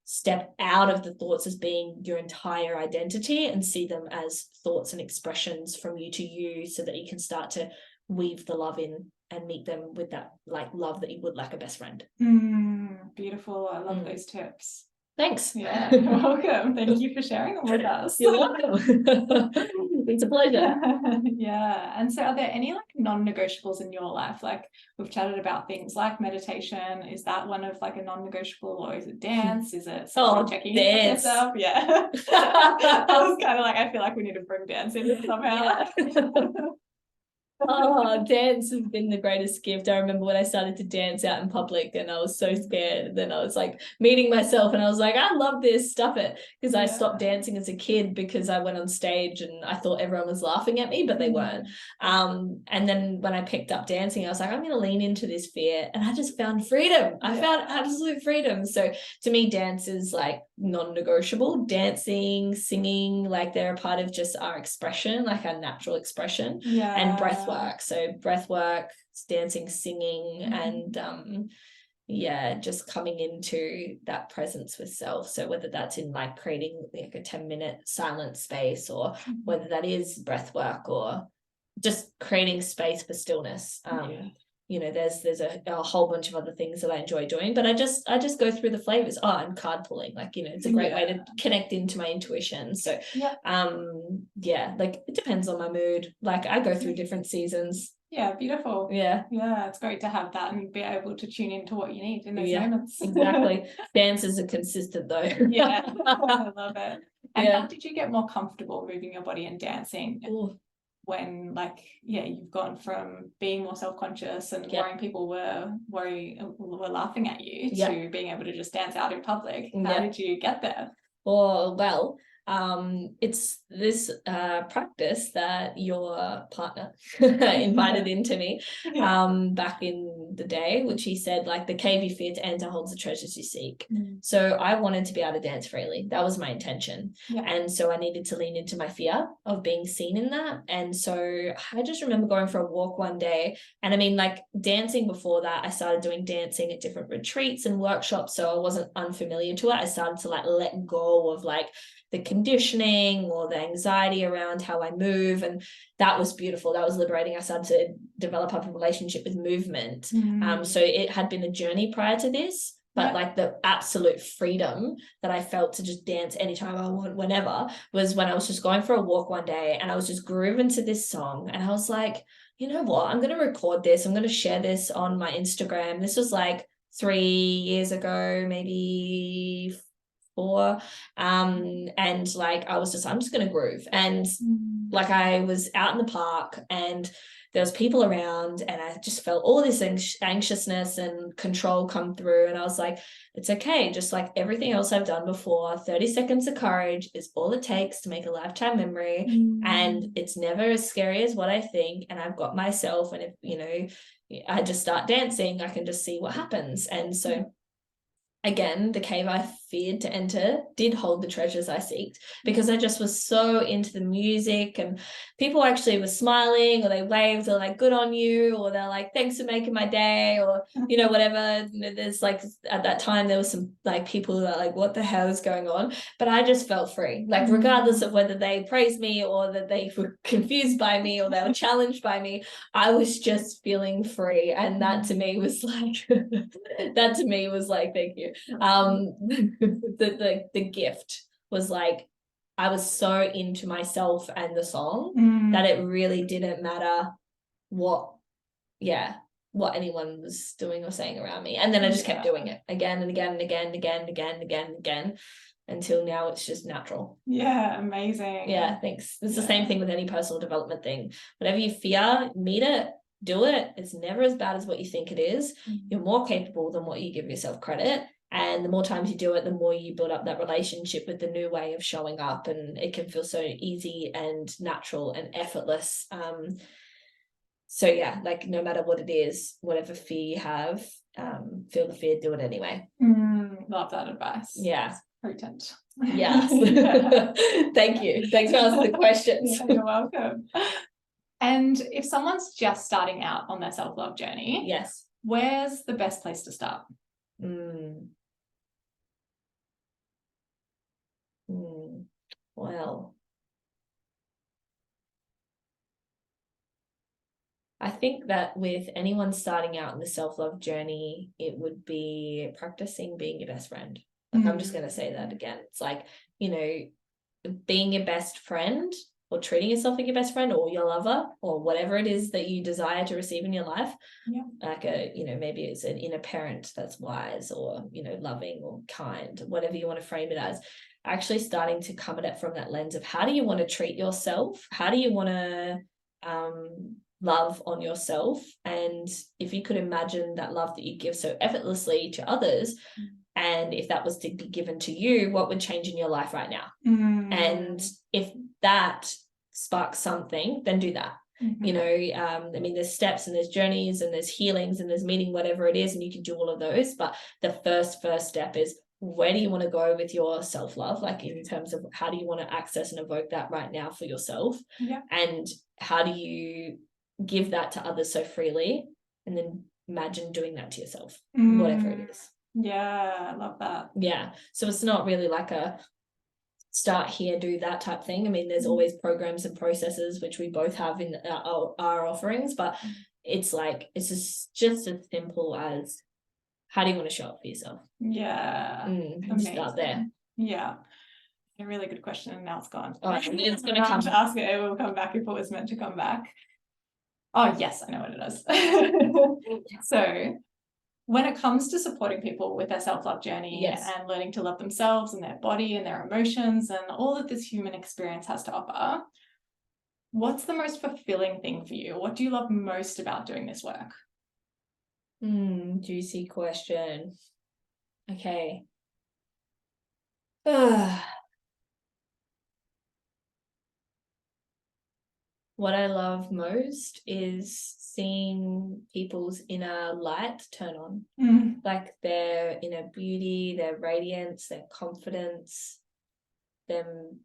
step out of the thoughts as being your entire identity and see them as thoughts and expressions from you to you, so that you can start to weave the love in and meet them with that like love that you would like a best friend.
Beautiful. I love those tips.
Thanks.
Yeah, you're welcome. Thank you for sharing them with us.
You're welcome. It's a pleasure.
Yeah. And so are there any like non-negotiables in your life? Like we've chatted about things like meditation. Is that one of like a non-negotiable, or is it dance? Is it checking in with yourself? Yeah. I was kind of like, I feel like we need to bring dance in somehow.
Yeah. Oh, dance has been the greatest gift. I remember when I started to dance out in public and I was so scared. And then I was like meeting myself and I was like, I love this, stuff it. Because I stopped dancing as a kid because I went on stage and I thought everyone was laughing at me, but they weren't. And then when I picked up dancing, I was like, I'm going to lean into this fear. And I just found freedom. I found absolute freedom. So to me, dance is like non-negotiable. Dancing, singing, like they're a part of just our expression, like our natural expression. And breath work. So breath work, dancing, singing, and just coming into that presence with self. So whether that's in like creating like a 10-minute silent space, or whether that is breath work, or just creating space for stillness. There's a whole bunch of other things that I enjoy doing, but I just go through the flavors. And card pulling, like, it's a great way to connect into my intuition. So like it depends on my mood. Like I go through different seasons.
Yeah, beautiful.
Yeah,
it's great to have that and be able to tune into what you need in those moments.
Exactly. Dances are consistent though.
I love it. And how did you get more comfortable moving your body and dancing? When you've gone from being more self-conscious and worrying people were laughing at you to being able to just dance out in public? How did you get there?
Well, it's this practice that your partner invited into me back in the day, which he said, like, the cave you fear to enter holds the treasures you seek. So I wanted to be able to dance freely. That was my intention. And so I needed to lean into my fear of being seen in that. And so I just remember going for a walk one day, and I mean, like, dancing before that, I started doing dancing at different retreats and workshops, so I wasn't unfamiliar to it. I started to like let go of like the conditioning or the anxiety around how I move, and that was beautiful. That was liberating. I started to develop up a relationship with movement. So it had been a journey prior to this, but like the absolute freedom that I felt to just dance anytime I want, whenever, was when I was just going for a walk one day and I was just grooving to this song, and I was like, you know what, I'm going to record this, I'm going to share this on my Instagram. This was like 3 years ago, maybe 4. And like I'm just gonna groove. And like I was out in the park and there was people around, and I just felt all this anxiousness and control come through, and I was like, it's okay, just like everything else I've done before, 30 seconds of courage is all it takes to make a lifetime memory. And it's never as scary as what I think, and I've got myself, and if I just start dancing, I can just see what happens. And so again, the cave I feared to enter did hold the treasures I seeked, because I just was so into the music, and people actually were smiling, or they waved, or like, good on you, or they're like, thanks for making my day, or whatever. There's like, at that time there was some like people that like, what the hell is going on? But I just felt free, like regardless of whether they praised me or that they were confused by me or they were challenged by me, I was just feeling free. And that to me was like thank you. The gift was like, I was so into myself and the song that it really didn't matter what what anyone was doing or saying around me. And then I just kept doing it again and again and again and again and again and again and again until now it's just natural.
Yeah, amazing.
Yeah, thanks. It's the same thing with any personal development thing. Whatever you fear, meet it, do it. It's never as bad as what you think it is. You're more capable than what you give yourself credit. And the more times you do it, the more you build up that relationship with the new way of showing up. And it can feel so easy and natural and effortless. So yeah, like no matter what it is, whatever fear you have, feel the fear, do it anyway.
Love that advice.
Yeah.
Potent.
Yes. Thank you. Thanks for asking the questions.
Yeah, you're welcome. And if someone's just starting out on their self-love journey,
yes,
where's the best place to start?
Well, I think that with anyone starting out in the self-love journey, it would be practicing being your best friend. Like, I'm just going to say that again. It's like, you know, being your best friend or treating yourself like your best friend or your lover or whatever it is that you desire to receive in your life. Yeah. Like maybe it's an inner parent that's wise or, loving or kind, whatever you want to frame it as. Actually starting to come at it from that lens of how do you want to treat yourself? How do you want to love on yourself? And if you could imagine that love that you give so effortlessly to others, and if that was to be given to you, what would change in your life right now? And if that sparks something, then do that. There's steps and there's journeys and there's healings and there's meeting whatever it is, and you can do all of those. But the first step is, where do you want to go with your self-love? Like, in terms of how do you want to access and evoke that right now for yourself? Yeah. And how do you give that to others so freely? And then imagine doing that to yourself, whatever it is.
Yeah, I love that.
Yeah. So it's not really like a start here, do that type thing. I mean, there's always programs and processes, which we both have in our offerings, but it's like, it's just as simple as, how do you want to show up for yourself? Yeah. Just start there. Yeah. A really good question, and now it's gone. Oh, it's going to come. To ask it, it will come back if it was meant to come back. Oh, yes, I know what it is. So, when it comes to supporting people with their self-love journey and learning to love themselves and their body and their emotions and all that this human experience has to offer, what's the most fulfilling thing for you? What do you love most about doing this work? Juicy question. Okay. What I love most is seeing people's inner light turn on. Like their inner beauty, their radiance, their confidence, them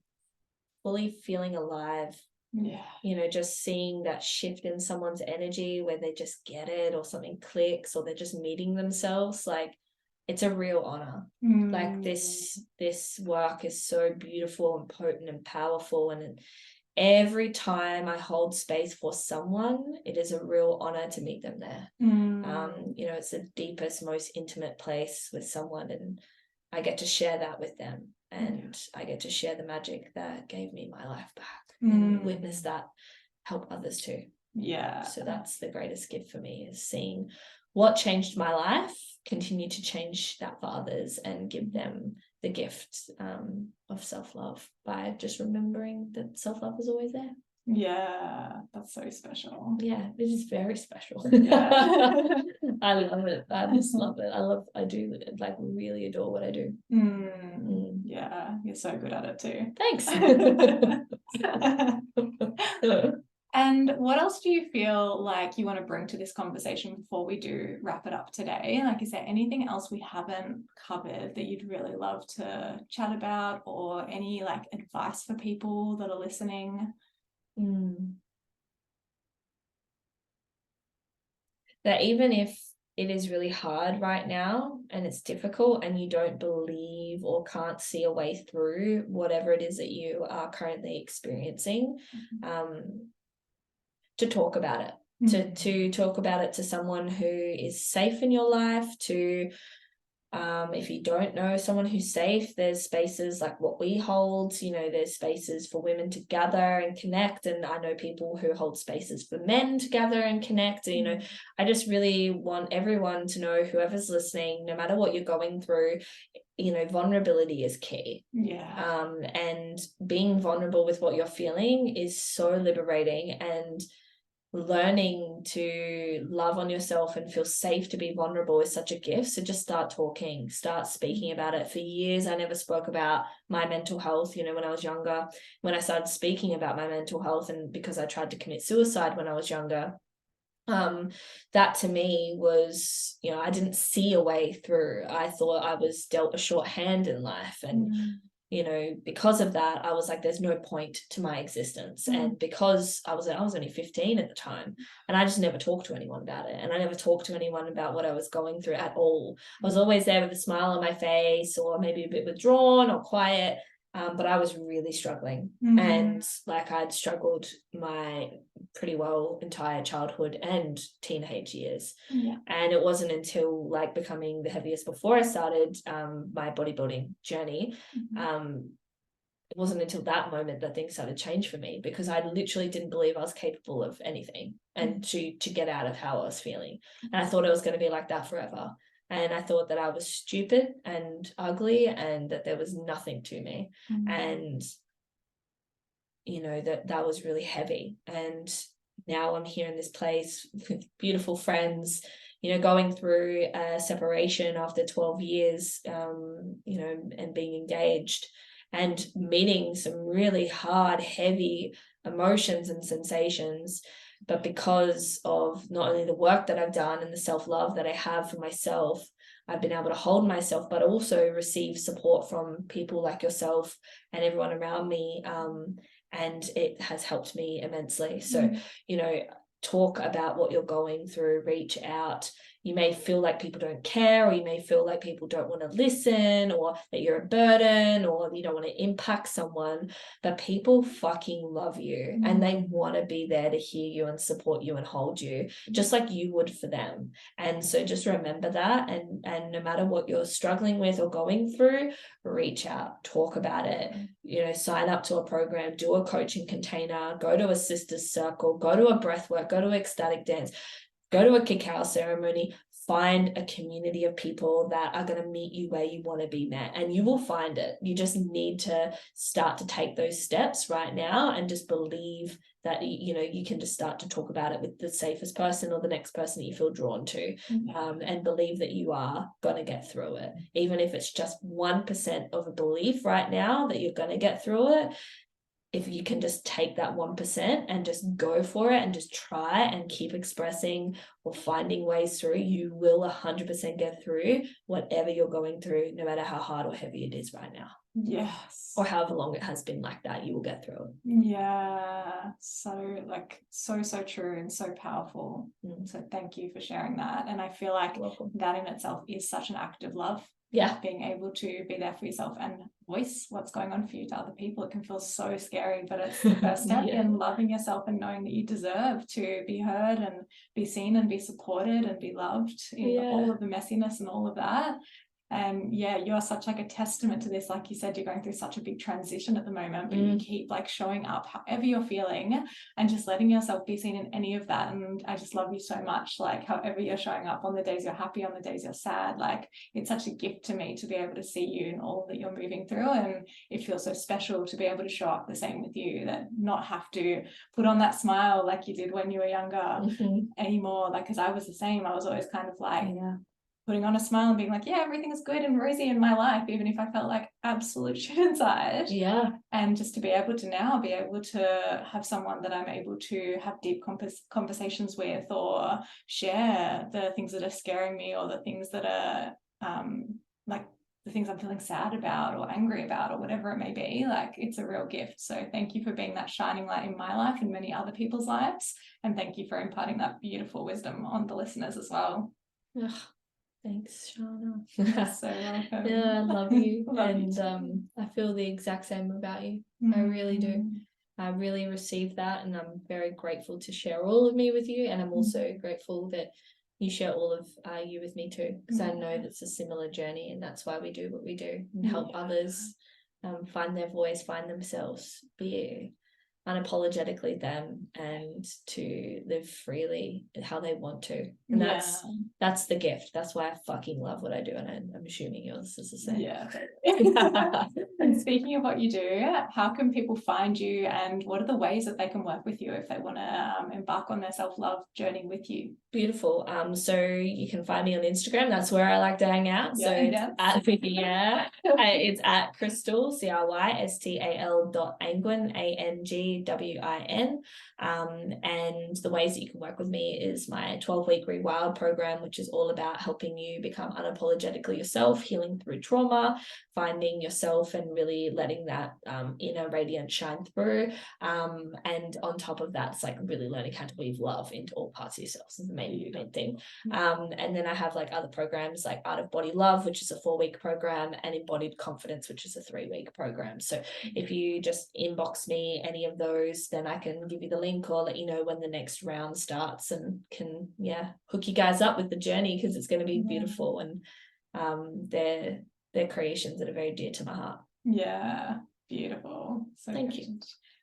fully feeling alive. Yeah. Just seeing that shift in someone's energy where they just get it, or something clicks, or they're just meeting themselves. Like, it's a real honor. Like, this work is so beautiful and potent and powerful, and every time I hold space for someone, it is a real honor to meet them there. It's the deepest, most intimate place with someone, and I get to share that with them, and I get to share the magic that gave me my life back and witness that help others too. Yeah. So that's the greatest gift for me, is seeing what changed my life, continue to change that for others, and give them the gift of self-love by just remembering that self-love is always there. Yeah, that's so special. Yeah, it is very special. Yeah. I love it. I just love it. I do like really adore what I do. Yeah, you're so good at it too. Thanks. And what else do you feel like you want to bring to this conversation before we do wrap it up today? Like, is there anything else we haven't covered that you'd really love to chat about, or any like advice for people that are listening? That even if it is really hard right now and it's difficult and you don't believe or can't see a way through whatever it is that you are currently experiencing, to talk about it, to talk about it to someone who is safe in your life, to If you don't know someone who's safe, there's spaces like what we hold, you know, there's spaces for women to gather and connect. And I know people who hold spaces for men to gather and connect. And, you know, I just really want everyone to know, whoever's listening, no matter what you're going through, you know, vulnerability is key. And being vulnerable with what you're feeling is so liberating, and learning to love on yourself and feel safe to be vulnerable is such a gift. So just start talking, start speaking about it. For years I never spoke about my mental health. You know, when I was younger, when I started speaking about my mental health, and because I tried to commit suicide when I was younger, that to me was, you know, I didn't see a way through. I thought I was dealt a short hand in life, and you know, because of that, I was like, there's no point to my existence. And because I was only 15 at the time, and I just never talked to anyone about it. And I never talked to anyone about what I was going through at all. I was always there with a smile on my face, or maybe a bit withdrawn or quiet. But I was really struggling. And like, I'd struggled my pretty well entire childhood and teenage years. And it wasn't until like becoming the heaviest before I started my bodybuilding journey, it wasn't until that moment that things started to change for me, because I literally didn't believe I was capable of anything, and to get out of how I was feeling. And I thought it was going to be like that forever. And I thought that I was stupid and ugly, and that there was nothing to me. And, you know, that was really heavy. And now I'm here in this place with beautiful friends, you know, going through a separation after 12 years, you know, and being engaged, and meeting some really hard, heavy emotions and sensations. But because of not only the work that I've done and the self-love that I have for myself, I've been able to hold myself, but also receive support from people like yourself and everyone around me. And it has helped me immensely. So, you know, talk about what you're going through, reach out. You may feel like people don't care, or you may feel like people don't want to listen, or that you're a burden, or you don't want to impact someone, but people fucking love you, and they want to be there to hear you and support you and hold you just like you would for them. And so just remember that, and no matter what you're struggling with or going through, reach out, talk about it, you know, sign up to a program, do a coaching container, go to a sisters circle, go to a breath work, go to ecstatic dance, go to a cacao ceremony, find a community of people that are going to meet you where you want to be met, and you will find it. You just need to start to take those steps right now, and just believe that, you know, you can just start to talk about it with the safest person or the next person that you feel drawn to, and believe that you are going to get through it. Even if it's just 1% of a belief right now that you're going to get through it, if you can just take that 1% and just go for it and just try and keep expressing or finding ways through, you will 100% get through whatever you're going through, no matter how hard or heavy it is right now.
Yes.
Or however long it has been like that, you will get through it.
Yeah. So so true and so powerful. So thank you for sharing that. And I feel like that in itself is such an act of love. Being able to be there for yourself and voice what's going on for you to other people. It can feel so scary, but it's the first step in loving yourself and knowing that you deserve to be heard and be seen and be supported and be loved in all of the messiness and all of that. And you're such like a testament to this. Like you said, you're going through such a big transition at the moment, but you keep like showing up however you're feeling and just letting yourself be seen in any of that. And I just love you so much, like however you're showing up on the days you're happy, on the days you're sad. Like it's such a gift to me to be able to see you in all that you're moving through, and it feels so special to be able to show up the same with you, that not have to put on that smile like you did when you were younger anymore. Like, because I was the same. I was always kind of like putting on a smile and being like, yeah, everything is good and rosy in my life, even if I felt like absolute shit inside. And just to be able to now be able to have someone that I'm able to have deep conversations with, or share the things that are scaring me, or the things that are like the things I'm feeling sad about or angry about, or whatever it may be. Like, it's a real gift. So thank you for being that shining light in my life and many other people's lives, and thank you for imparting that beautiful wisdom on the listeners as well.
Thanks, Shahna.
You're so welcome.
I love you.
Love
and
you
I feel the exact same about you. I really do. I really received that, and I'm very grateful to share all of me with you. And I'm also grateful that you share all of you with me too, because I know that's a similar journey, and that's why we do what we do, and help others find their voice, find themselves, be unapologetically them, and to live freely how they want to. And that's the gift. That's why I fucking love what I do, and I'm assuming yours is the same.
And speaking of what you do, how can people find you, and what are the ways that they can work with you if they want to embark on their self-love journey with you?
Beautiful. So you can find me on Instagram. That's where I like to hang out. So it's at Crystal, CRYSTAL.Angwin, ANGWIN. And the ways that you can work with me is my 12-week Rewild program, which is all about helping you become unapologetically yourself, healing through trauma, finding yourself and really letting that inner radiance shine through. And on top of that, it's like really learning how to weave love into all parts of yourself. So the main thing. And then I have like other programs like Art of Body Love, which is a 4-week program, and Embodied Confidence, which is a 3-week program. So if you just inbox me any of those, then I can give you the link or let you know when the next round starts, and can hook you guys up with the journey, because it's going to be beautiful, and they're creations that are very dear to my heart.
Beautiful. So
thank you.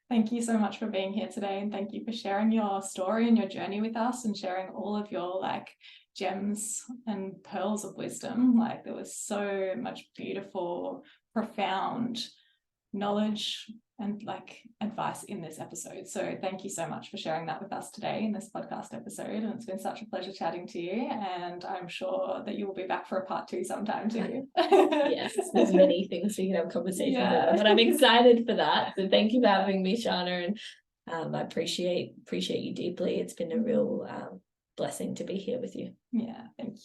Thank you so much for being here today, and thank you for sharing your story and your journey with us, and sharing all of your like gems and pearls of wisdom. Like, there was so much beautiful, profound knowledge and like advice in this episode. So thank you so much for sharing that with us today in this podcast episode. And it's been such a pleasure chatting to you, and I'm sure that you will be back for a part 2 sometime too.
Yes, there's many things we can have conversations about, but I'm excited for that. So thank you for having me, Shahna, and I appreciate you deeply. It's been a real blessing to be here with you.
Thank you.